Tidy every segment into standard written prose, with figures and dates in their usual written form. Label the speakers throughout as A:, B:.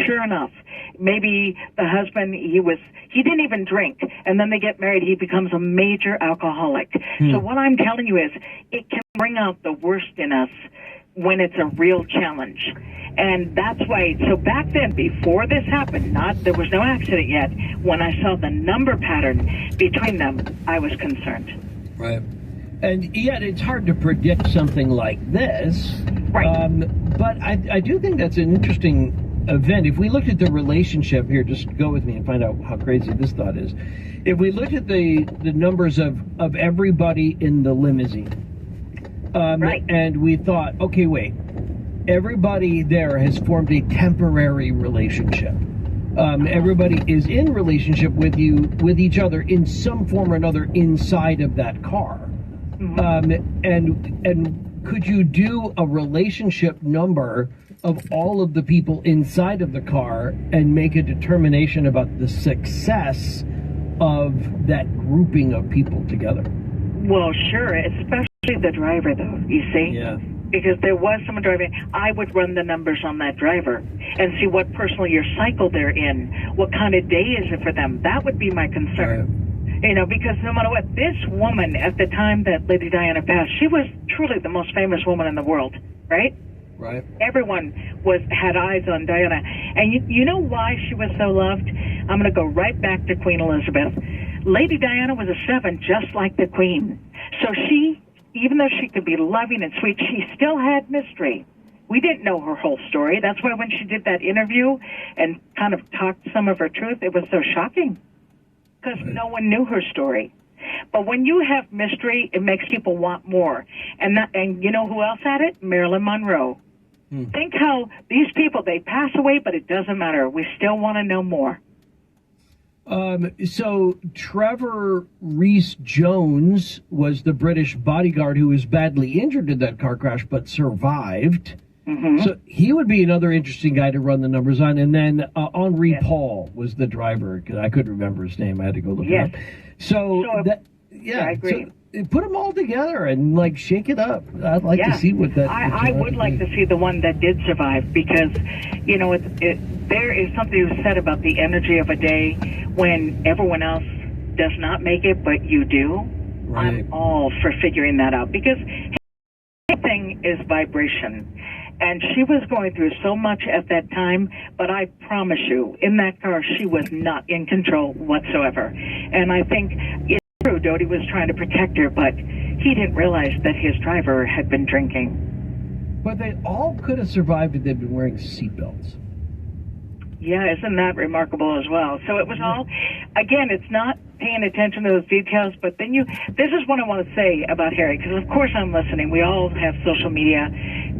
A: sure enough, maybe the husband, he didn't even drink, and then they get married, he becomes a major alcoholic. So what I'm telling you is, it can bring out the worst in us when it's a real challenge. And that's why, so back then, before this happened, there was no accident yet, when I saw the number pattern between them, I was concerned.
B: Right. And yet it's hard to predict something like this.
A: Right.
B: But I do think that's an interesting event. If we looked at the relationship here, just go with me and find out how crazy this thought is. If we looked at the numbers of everybody in the limousine, right. And we thought, okay, wait, everybody there has formed a temporary relationship. Everybody is in relationship with each other in some form or another inside of that car. And could you do a relationship number of all of the people inside of the car and make a determination about the success of that grouping of people together?
A: Well, sure, especially the driver, though, you see?
B: Yeah.
A: Because there was someone driving. I would run the numbers on that driver and see what personal year cycle they're in. What kind of day is it for them? That would be my concern.
B: Right.
A: You know, because no matter what, this woman, at the time that Lady Diana passed, she was truly the most famous woman in the world, right?
B: Right.
A: Everyone had eyes on Diana. And you know why she was so loved? I'm going to go right back to Queen Elizabeth. Lady Diana was a 7, just like the Queen. So she, even though she could be loving and sweet, she still had mystery. We didn't know her whole story. That's why when she did that interview and kind of talked some of her truth, it was so shocking. Because no one knew her story. But when you have mystery, it makes people want more. And you know who else had it? Marilyn Monroe. Think how these people, they pass away, but it doesn't matter. We still want to know more.
B: So Trevor Rees-Jones was the British bodyguard who was badly injured in that car crash, but survived. So he would be another interesting guy to run the numbers on. And then Henri Paul was the driver, because I couldn't remember his name. I had to go look it up. So I agree. So put them all together and shake it up. I'd like to see what that.
A: I would like to see the one that did survive, because there is something said about the energy of a day when everyone else does not make it, but you do. Right. I'm all for figuring that out, because everything is vibration. And she was going through so much at that time, but I promise you, in that car, she was not in control whatsoever. And I think it's true, Dodie was trying to protect her, but he didn't realize that his driver had been drinking.
B: But they all could have survived if they'd been wearing seatbelts.
A: Yeah, isn't that remarkable as well? So it was all, again, it's not paying attention to those details, but then this is what I want to say about Harry, because of course I'm listening. We all have social media.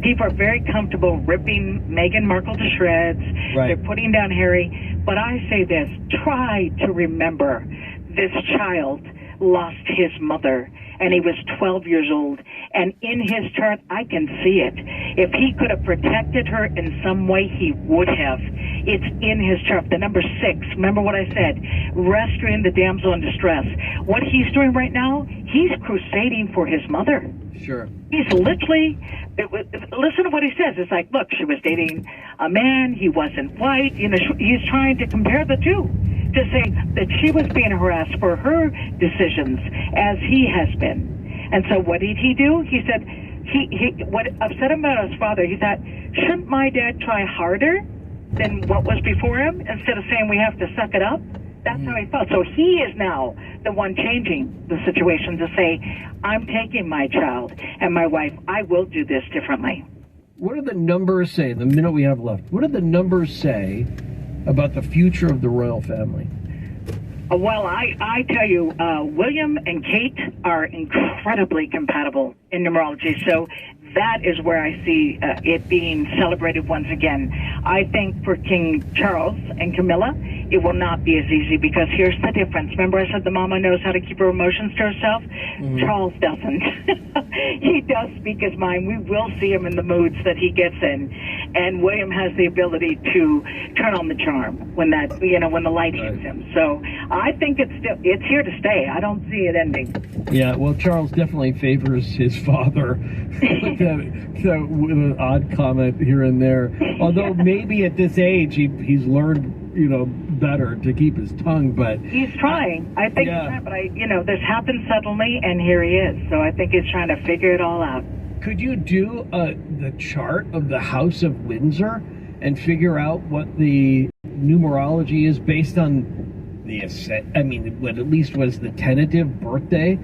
A: People are very comfortable ripping Meghan Markle to shreds. Right. They're putting down Harry. But I say this, try to remember this child lost his mother, and he was 12 years old. And in his chart, I can see it. If he could have protected her in some way, he would have. It's in his chart. The number 6, remember what I said, rescuing the damsel in distress. What he's doing right now, he's crusading for his mother.
B: Sure.
A: He's literally, listen to what he says. It's like, look, she was dating a man, he wasn't white. He's trying to compare the two, to say that she was being harassed for her decisions as he has been. And so what did he do? He said, what upset him about his father, he thought, shouldn't my dad try harder than what was before him, instead of saying we have to suck it up? That's how he felt. So he is now the one changing the situation to say, I'm taking my child and my wife, I will do this differently.
B: What do the numbers say, the minute we have left, what do the numbers say about the future of the royal family?
A: Well, I tell you, William and Kate are incredibly compatible in numerology. So that is where I see it being celebrated once again. I think for King Charles and Camilla, it will not be as easy, because here's the difference. Remember I said the mama knows how to keep her emotions to herself? Charles doesn't. He does speak his mind. We will see him in the moods that he gets in. And William has the ability to turn on the charm when that, when the light hits him. So I think it's here to stay. I don't see it ending.
B: Yeah, well, Charles definitely favors his father with an odd comment here and there. Although maybe at this age he's learned, better to keep his tongue, but
A: he's trying. I think he's trying, but this happened suddenly, and here he is. So I think he's trying to figure it all out.
B: Could you do the chart of the House of Windsor and figure out what the numerology is based on what at least was the tentative birthday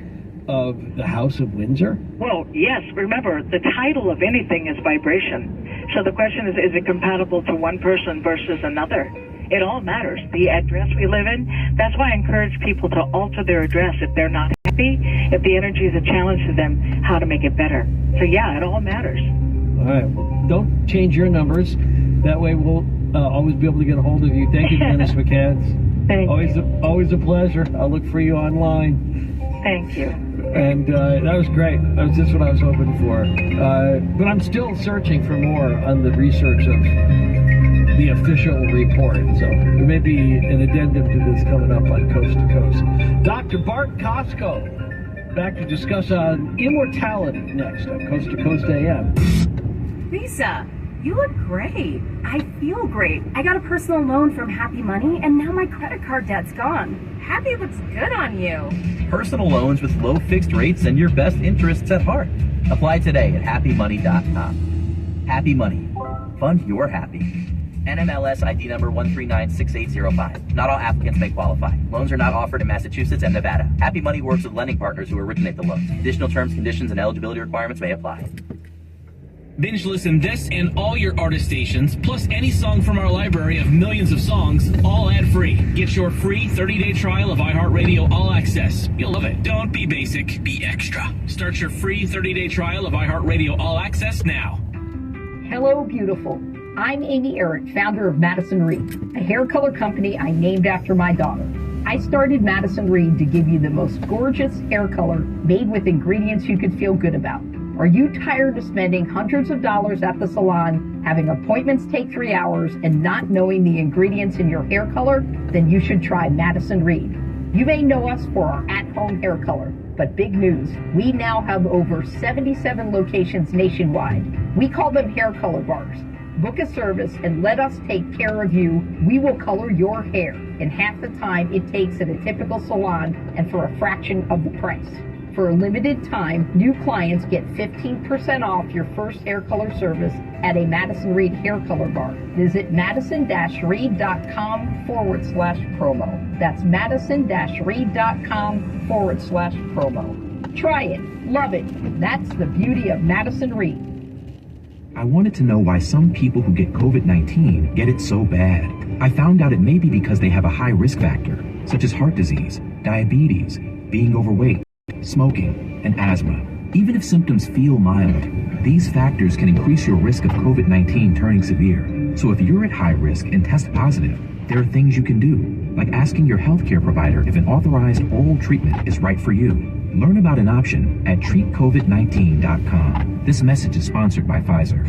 B: of the House of Windsor?
A: Well, yes. Remember, the title of anything is vibration. So the question is it compatible to one person versus another? It all matters. The address we live in, that's why I encourage people to alter their address if they're not happy, if the energy is a challenge to them, how to make it better. So yeah, it all matters.
B: All right. Well, don't change your numbers. That way we'll always be able to get a hold of you. Thank you, Dennis McCants.
A: Thank you.
B: Always a pleasure. I'll look for you online.
A: Thank you.
B: And that was great. That was just what I was hoping for. But I'm still searching for more on the research of the official report. So there may be an addendum to this coming up on Coast to Coast. Dr. Bart Costco back to discuss on immortality next on Coast to Coast AM.
C: Lisa, you look great. I feel great. I got a personal loan from Happy Money, and now my credit card debt's gone. Happy looks good on you.
D: Personal loans with low fixed rates and your best interests at heart. Apply today at happymoney.com. Happy Money. Fund your happy. NMLS ID number 1396805. Not all applicants may qualify. Loans are not offered in Massachusetts and Nevada. Happy Money works with lending partners who originate the loans. Additional terms, conditions, and eligibility requirements may apply.
E: Binge listen this and all your artist stations, plus any song from our library of millions of songs, all ad-free. Get your free 30-day trial of iHeartRadio All Access. You'll love it. Don't be basic, be extra. Start your free 30-day trial of iHeartRadio All Access now.
F: Hello, beautiful. I'm Amy Eric, founder of Madison Reed, a hair color company I named after my daughter. I started Madison Reed to give you the most gorgeous hair color made with ingredients you could feel good about. Are you tired of spending hundreds of dollars at the salon, having appointments take 3 hours, and not knowing the ingredients in your hair color? Then you should try Madison Reed. You may know us for our at-home hair color, but big news, we now have over 77 locations nationwide. We call them hair color bars. Book a service and let us take care of you. We will color your hair in half the time it takes at a typical salon and for a fraction of the price. For a limited time, new clients get 15% off your first hair color service at a Madison Reed hair color bar. Visit madison-reed.com/promo. That's madison-reed.com/promo. Try it. Love it. That's the beauty of Madison Reed.
G: I wanted to know why some people who get COVID-19 get it so bad. I found out it may be because they have a high risk factor, such as heart disease, diabetes, being overweight, smoking, and asthma. Even if symptoms feel mild, these factors can increase your risk of COVID-19 turning severe. So if you're at high risk and test positive, there are things you can do, like asking your healthcare provider if an authorized oral treatment is right for you. Learn about an option at treatcovid19.com. This message is sponsored by Pfizer.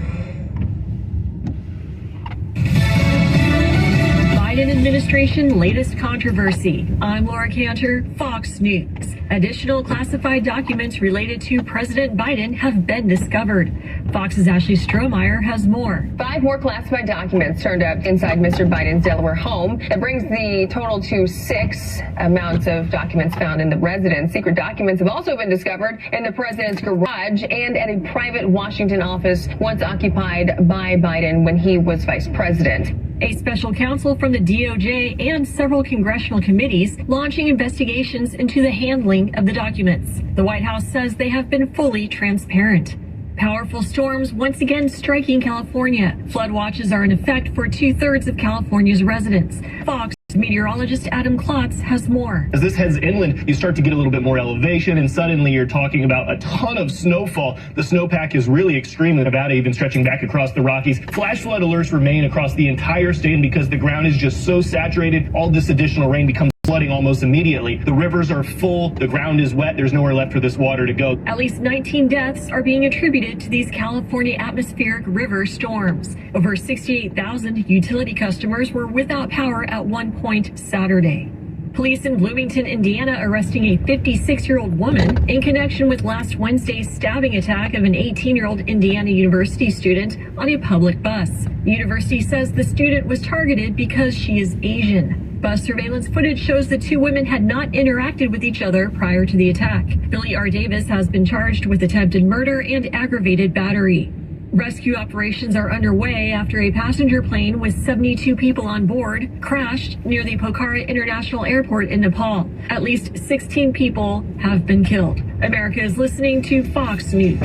H: Biden administration latest controversy. I'm Laura Cantor, Fox News. Additional classified documents related to President Biden have been discovered. Fox's Ashley Strohmeyer has more.
I: 5 more classified documents turned up inside Mr. Biden's Delaware home. That brings the total to 6 amounts of documents found in the residence. Secret documents have also been discovered in the president's garage and at a private Washington office once occupied by Biden when he was vice president.
H: A special counsel from the DOJ and several congressional committees launching investigations into the handling of the documents. The White House says they have been fully transparent. Powerful storms once again striking California. Flood watches are in effect for 2/3 of California's residents. Fox Meteorologist Adam Klotz has more.
J: As this heads inland, you start to get a little bit more elevation, and suddenly you're talking about a ton of snowfall. The snowpack is really extreme in Nevada, even stretching back across the Rockies. Flash flood alerts remain across the entire state, and because the ground is just so saturated, all this additional rain becomes flooding almost immediately. The rivers are full, the ground is wet, there's nowhere left for this water to go.
H: At least 19 deaths are being attributed to these California atmospheric river storms. Over 68,000 utility customers were without power at one point Saturday. Police in Bloomington, Indiana, arresting a 56-year-old woman in connection with last Wednesday's stabbing attack of an 18-year-old Indiana University student on a public bus. The university says the student was targeted because she is Asian. Bus surveillance footage shows the two women had not interacted with each other prior to the attack. Billy R. Davis has been charged with attempted murder and aggravated battery. Rescue operations are underway after a passenger plane with 72 people on board crashed near the Pokhara International Airport in Nepal. At least 16 people have been killed. America is listening to Fox News.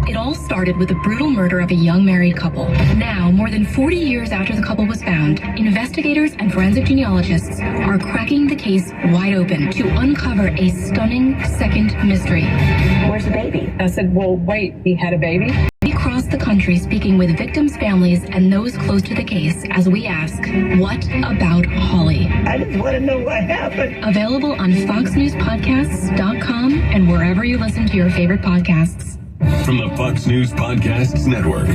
K: It all started with the brutal murder of a young married couple. Now, more than 40 years after the couple was found, investigators and forensic genealogists are cracking the case wide open to uncover a stunning second mystery.
F: Where's the baby? I said, well, wait, he had a baby?
K: We cross the country speaking with victims' families and those close to the case as we ask, what about Holly?
L: I just want to know what happened.
K: Available on FoxNewsPodcasts.com and wherever you listen to your favorite podcasts.
M: From the Fox News Podcasts Network.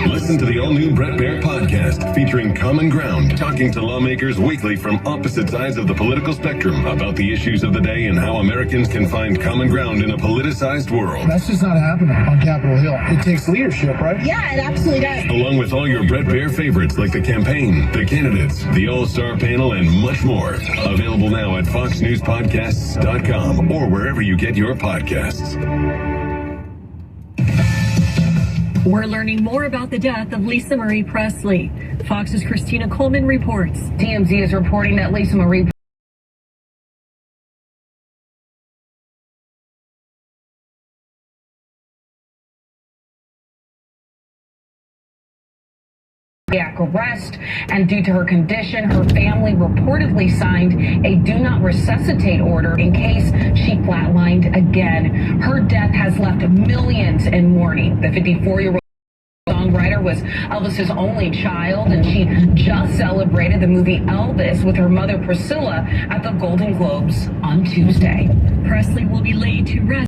M: Listen to the all-new Bret Baier podcast featuring Common Ground, talking to lawmakers weekly from opposite sides of the political spectrum about the issues of the day and how Americans can find common ground in a politicized world.
N: That's just not happening on Capitol Hill. It takes leadership, right?
K: Yeah, it absolutely does.
M: Along with all your Bret Baier favorites like the campaign, the candidates, the all-star panel, and much more. Available now at FoxNewsPodcasts.com or wherever you get your podcasts.
H: We're learning more about the death of Lisa Marie Presley. Fox's Christina Coleman reports.
I: TMZ is reporting that Lisa Marie arrest, and due to her condition, her family reportedly signed a do not resuscitate order in case she flatlined again. Her death has left millions in mourning. The 54-year-old songwriter was Elvis's only child, and she just celebrated the movie Elvis with her mother Priscilla at the Golden Globes on Tuesday.
H: Presley will be laid to rest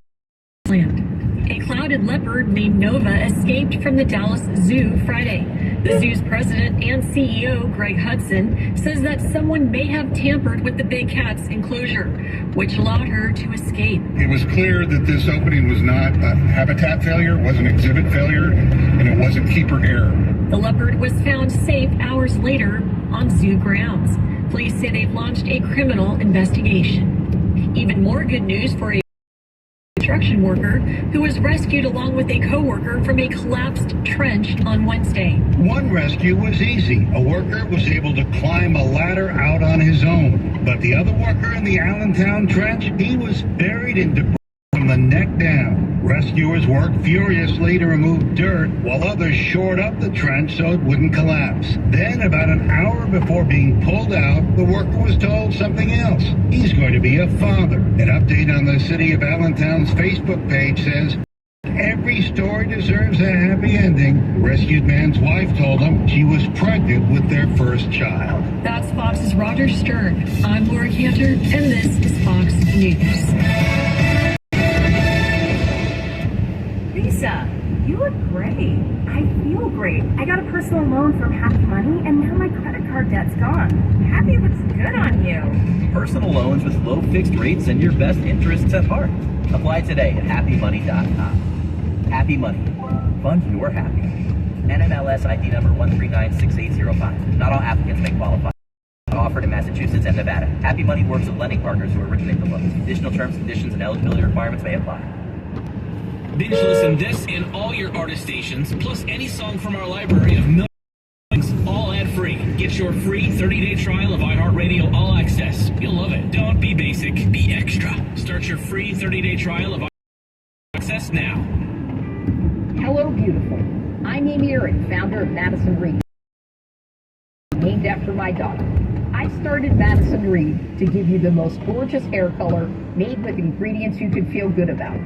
H: in land. A clouded leopard named Nova escaped from the Dallas Zoo Friday. The zoo's president and CEO, Greg Hudson, says that someone may have tampered with the big cat's enclosure, which allowed her to escape.
O: It was clear that this opening was not a habitat failure, it wasn't exhibit failure, and it wasn't keeper error.
H: The leopard was found safe hours later on zoo grounds. Police say they've launched a criminal investigation. Even more good news for a construction worker who was rescued along with a co-worker from a collapsed trench on Wednesday.
O: One rescue was easy. A worker was able to climb a ladder out on his own. But the other worker in the Allentown trench, he was buried in debris from the neck down. Rescuers worked furiously to remove dirt while others shored up the trench so it wouldn't collapse. Then, about an hour before being pulled out, the worker was told something else. He's going to be a father. An update on the City of Allentown's Facebook page says, every story deserves a happy ending. The rescued man's wife told him she was pregnant with their first child.
H: That's Fox's Roger Stern. I'm Laura Cantor, and this is Fox News.
C: Lisa, you look great. I feel great. I got a personal loan from Happy Money, and now my credit card debt's gone. Happy looks good on you.
D: Personal loans with low fixed rates and your best interests at heart. Apply today at happymoney.com. Happy Money. Fund your happy. NMLS ID number 1396805. Not all applicants may qualify. Offered in Massachusetts and Nevada. Happy Money works with lending partners who originate the loans. Additional terms, conditions, and eligibility requirements may apply.
E: Binge listen this and all your artist stations, plus any song from our library of millions, all ad-free. Get your free 30-day trial of iHeartRadio All Access. You'll love it. Don't be basic, be extra. Start your free 30-day trial of All Access now.
F: Hello, beautiful. I'm Amy Eric, founder of Madison Reed, named after my daughter. I started Madison Reed to give you the most gorgeous hair color made with ingredients you can feel good about.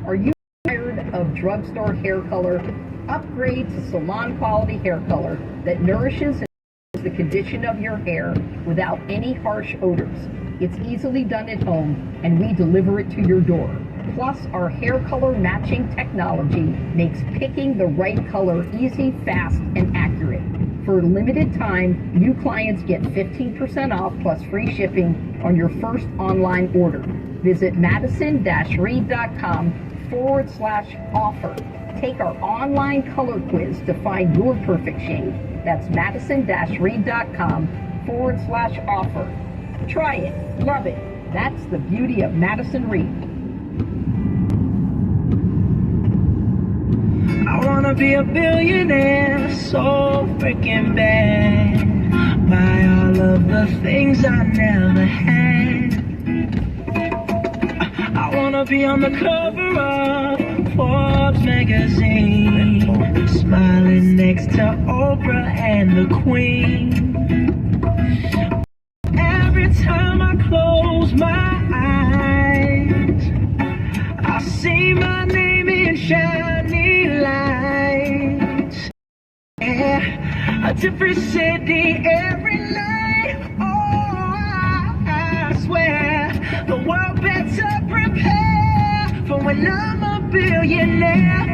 F: Are you tired of drugstore hair color? Upgrade to salon quality hair color that nourishes and the condition of your hair without any harsh odors. It's easily done at home, and we deliver it to your door. Plus, our hair color matching technology makes picking the right color easy, fast, and accurate. For a limited time, new clients get 15% off plus free shipping on your first online order. Visit madison-reed.com/offer. Take our online color quiz to find your perfect shade. That's madison-reed.com/offer. Try it. Love it. That's the beauty of Madison Reed.
L: I wanna be a billionaire so freaking bad. Buy all of the things I never had. I wanna be on the cover of Forbes magazine, smiling next to Oprah and the Queen. Every time I close my eyes, I see my name in shiny lights. Yeah, a different city every night. Oh, I swear the world better prepare for when I'm a billionaire.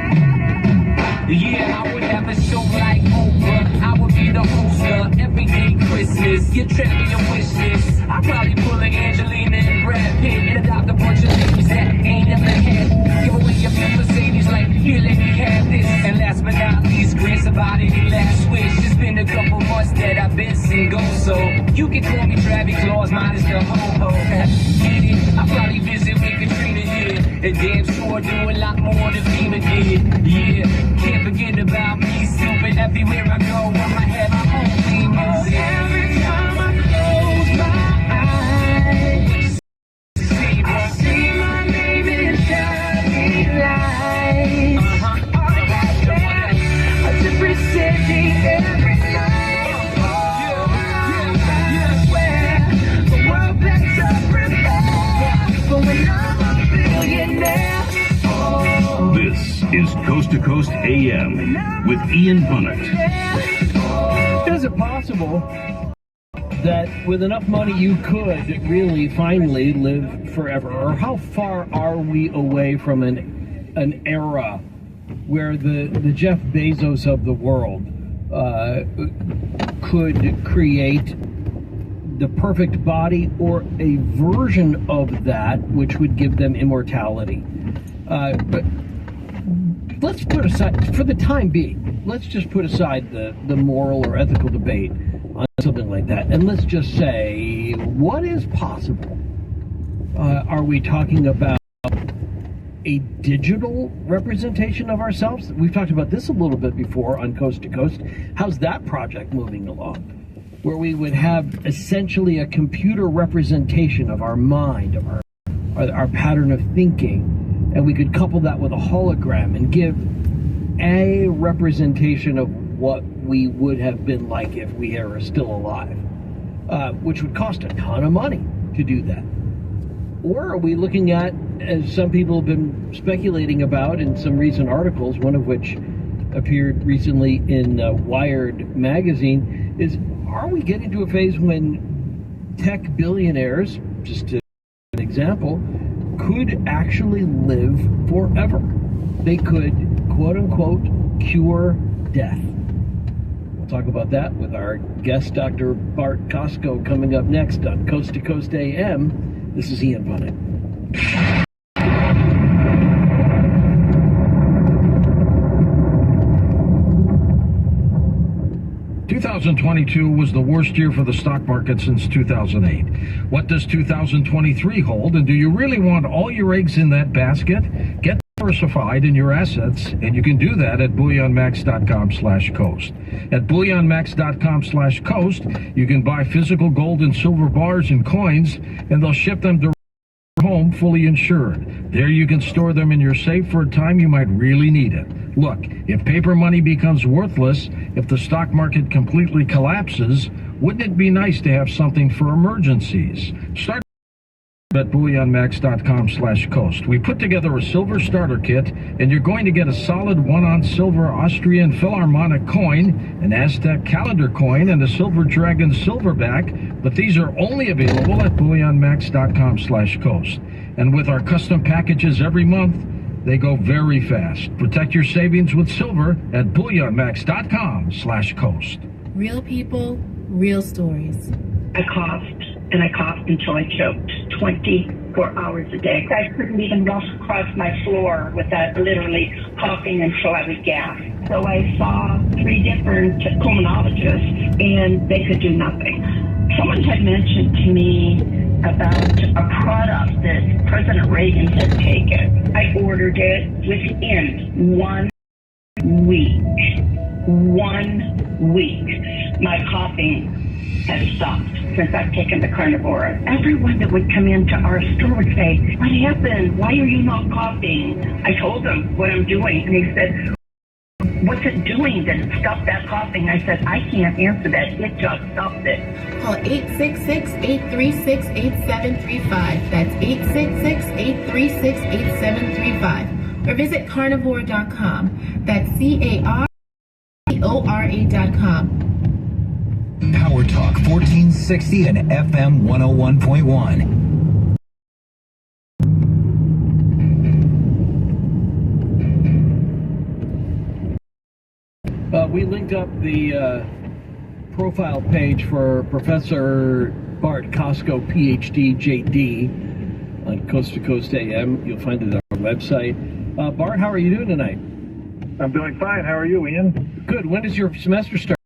P: Yeah, I would have a show like Oprah. I would be the host of Everyday Christmas. Get trapped your wish list. I'd probably pull an Angelina and Brad Pitt and adopt a bunch of ladies that ain't never had. Give away your few Mercedes like, here, let me have this. And last but not least, grant somebody their last wish. It's been a couple months that I've been single, so you can call me Travis Claus, minus the ho-ho. Get it? I probably visit with Katrina here. And damn sure do a lot more than FEMA did. Yeah, can't forget about me, stupid. Everywhere I go, I might have my own theme music.
L: Every time I close my eyes, I see my name in shiny lights. A different city every night. Oh, I swear the world better prepare for when I'm a billionaire.
Q: This is Coast to Coast AM with Ian Punnett.
B: Is it possible that with enough money you could really finally live forever? Or how far are we away from an era where the Jeff Bezos of the world could create the perfect body or a version of that which would give them immortality? But let's put aside, for the time being, let's just put aside the moral or ethical debate on something like that, and let's just say, what is possible? Are we talking about a digital representation of ourselves? We've talked about this a little bit before on Coast to Coast. How's that project moving along? Where we would have essentially a computer representation of our mind, of our pattern of thinking, and we could couple that with a hologram and give a representation of what we would have been like if we were still alive, which would cost a ton of money to do that. Or are we looking at, as some people have been speculating about in some recent articles, one of which appeared recently in Wired magazine, is are we getting to a phase when tech billionaires, just to an example, could actually live forever? They could, quote unquote, cure death. We'll talk about that with our guest, Dr. Bart Costco, coming up next on Coast to Coast AM. This is Ian Punnett.
R: 2022 was the worst year for the stock market since 2008. What does 2023 hold, and do you really want all your eggs in that basket? Get diversified in your assets, and you can do that at bullionmax.com/coast. At bullionmax.com/coast, you can buy physical gold and silver bars and coins, and they'll ship them to home home fully insured. There you can store them in your safe for a time you might really need it. Look, if paper money becomes worthless, if the stock market completely collapses, wouldn't it be nice to have something for emergencies? Start at bullionmax.com/coast. We put together a silver starter kit, and you're going to get a solid 1-ounce silver Austrian Philharmonic coin, an Aztec calendar coin, and a silver dragon silverback, but these are only available at bullionmax.com/coast. And with our custom packages every month, they go very fast. Protect your savings with silver at bullionmax.com/coast.
S: Real people, real stories.
T: I coughed, and I coughed until I choked 24 hours a day. I couldn't even walk across my floor without literally coughing until I would gasp. So I saw 3 different pulmonologists, and they could do nothing. Someone had mentioned to me about a product that President Reagan had taken. I ordered it within 1 week. 1 week. My coughing has stopped since I've taken the carnivore. Everyone that would come into our store would say, "What happened? Why are you not coughing?" I told them what I'm doing, and he said, "What's it doing that it stopped that coughing?" I said, "I can't answer that. It just stopped it."
S: Call 866-836-8735. That's 866-836-8735. Or visit carnivore.com. That's CARNIVORA.com.
U: Power Talk 1460 and FM 101.1.
B: We linked up the profile page for Professor Bart Costco, PhD, JD, on Coast to Coast AM. You'll find it on our website. Bart, how are you doing tonight?
V: I'm doing fine. How are you, Ian?
B: Good. When does your semester start?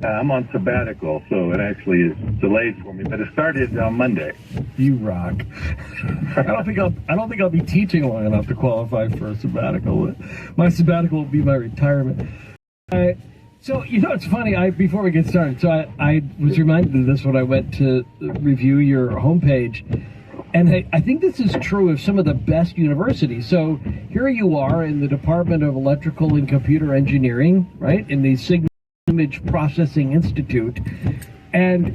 V: I'm on sabbatical, so it actually is delayed for me, but it started on Monday.
B: You rock. I don't think I'll be teaching long enough to qualify for a sabbatical. My sabbatical will be my retirement. So it's funny. Before we get started, I was reminded of this when I went to review your homepage, and I think this is true of some of the best universities. So here you are in the Department of Electrical and Computer Engineering, right? In the Image Processing Institute, and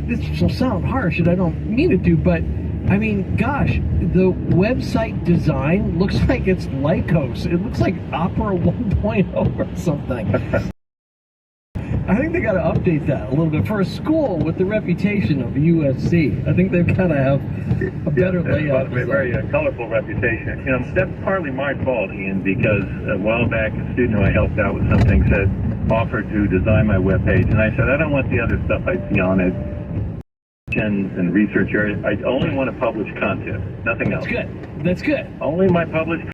B: this will sound harsh and I don't mean it to, but I mean, gosh, the website design looks like it's Lycos. It looks like Opera 1.0 or something. I think they got to update that a little bit for a school with the reputation of USC. I think they've got to have a better layout.
V: A very colorful reputation. That's partly my fault, Ian, because a while back a student who I helped out with something offered to design my webpage, and I said, I don't want the other stuff I see on it, and research areas. I only want to publish content, nothing else.
B: That's good.
V: Only my published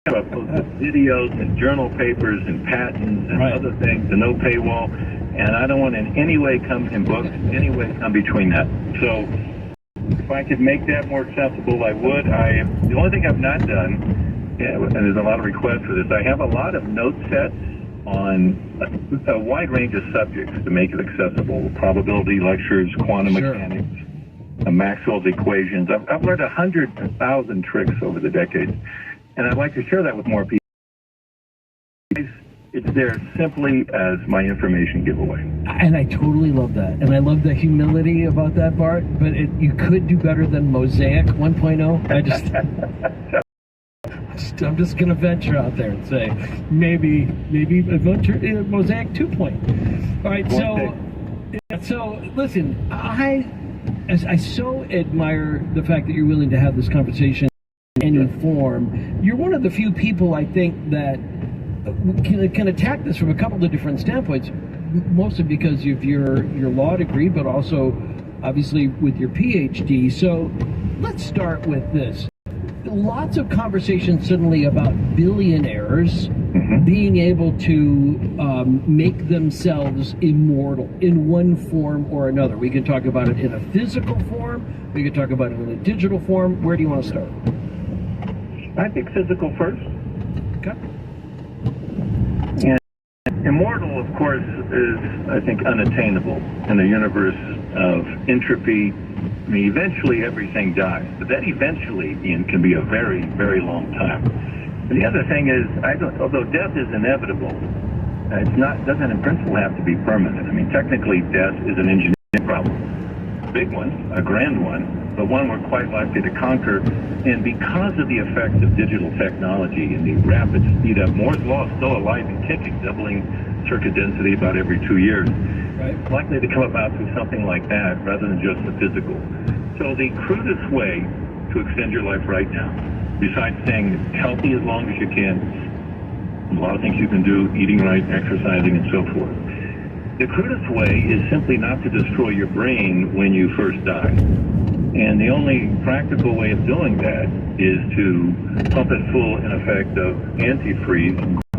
V: videos and journal papers and patents and other things, and no paywall. And I don't want in any way come in books, any way come between that. So if I could make that more accessible, I would. The only thing I've not done, and there's a lot of requests for this, I have a lot of note sets on a wide range of subjects to make it accessible. Probability lectures, quantum mechanics, Maxwell's equations. I've learned 100,000 tricks over the decades, and I'd like to share that with more people. It's there simply as my information giveaway.
B: And I totally love that. And I love the humility about that, Bart, but you could do better than Mosaic 1.0. I'm just going to venture out there and say maybe Mosaic 2.0. All right, so listen, I so admire the fact that you're willing to have this conversation in any form. You're one of the few people, I think, that can attack this from a couple of different standpoints, mostly because of your law degree, but also obviously with your PhD. So let's start with this. Lots of conversations suddenly about billionaires being able to make themselves immortal in one form or another. We can talk about it in a physical form. We can talk about it in a digital form. Where do you want to start?
V: I think physical first.
B: Okay.
V: And immortal, of course, is, I think, unattainable in a universe of entropy, mean, eventually everything dies, but that eventually, Ian, can be a very, very long time. And the other thing is, although death is inevitable, doesn't in principle have to be permanent. I mean, technically, death is an engineering problem. A big one, a grand one, but one we're quite likely to conquer. And because of the effects of digital technology and the rapid speed up, Moore's law is still alive and kicking, doubling circuit density about every 2 years. Right. It's likely to come about through something like that rather than just the physical. So the crudest way to extend your life right now, besides staying healthy as long as you can, a lot of things you can do, eating right, exercising, and so forth. The crudest way is simply not to destroy your brain when you first die. And the only practical way of doing that is to pump it full, in effect, of antifreeze